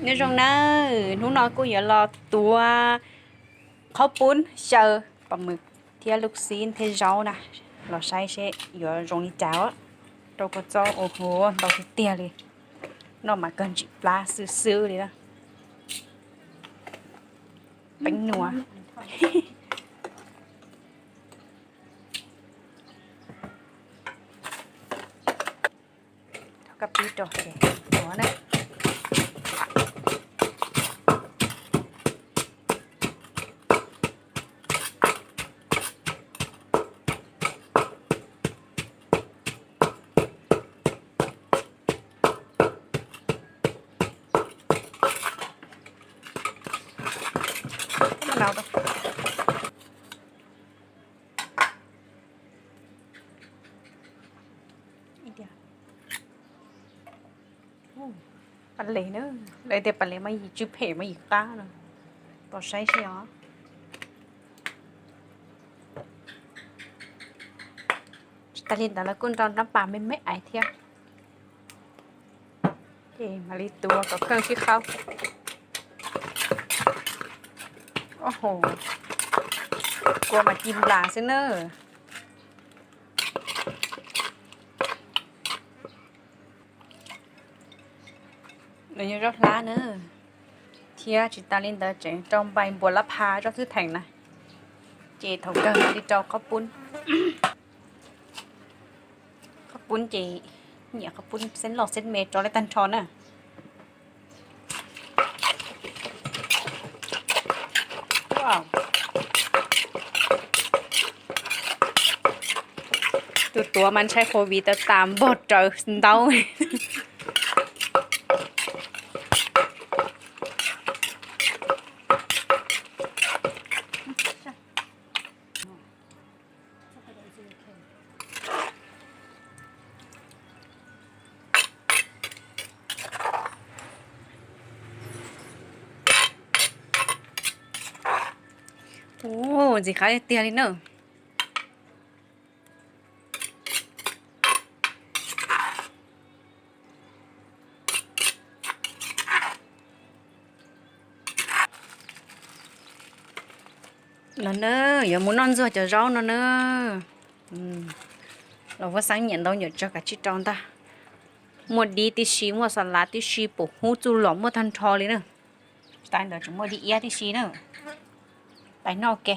nếu trong nó lúc nó cũng giờ lo tua khó bún chờ và mực thì lúc xin thì rau nè lò xay sẽ giờ rong đi cháo á đâu có cho ô hồ đâu thì tiền đi nó mà cần chỉ pla sư sư đi đó bánh nùa cặp đi rồi đó này nào đâuปันเลยเนอะเลยแต่ปันเลยมาจุบเหมาอีกตาเนอะต่อใช้ใช่หรอตาลินแต่ละกุ้งตอนน้ำปลาไม่ไอเทียเอ๋มาลีตัวกับเครื่องที่เข้าโอ้โหกลัวมากินปลาซิเนอร์เดี๋ยวรถล้าเนอะเทียจิตาลินเตอร์เจ๋งจอมใบบัวละพาเจ้าคือแทงนะเจถงเกินดิจอข้าวปุ้นข้าวปุ้นเจเนี่ยข้าวปุ้นเส้นหลอกเส้นเมจอเลยตันชอนน่ะว้าวตัวมันใช้โควิดแต่ตามบทเจอเดาโอ้สิคะเตียลิเนอร์nó nơ giờ muốn non rồi chờ rau nó nơเราว่าsáng nhận đâu nhớ cho cả chị tròn ta mua đi tí xí mua salad tí xí bổ hú chu lỏng mua than thò lên nữa tại đó chúng mua đi ia tí xí nữa tại nó kè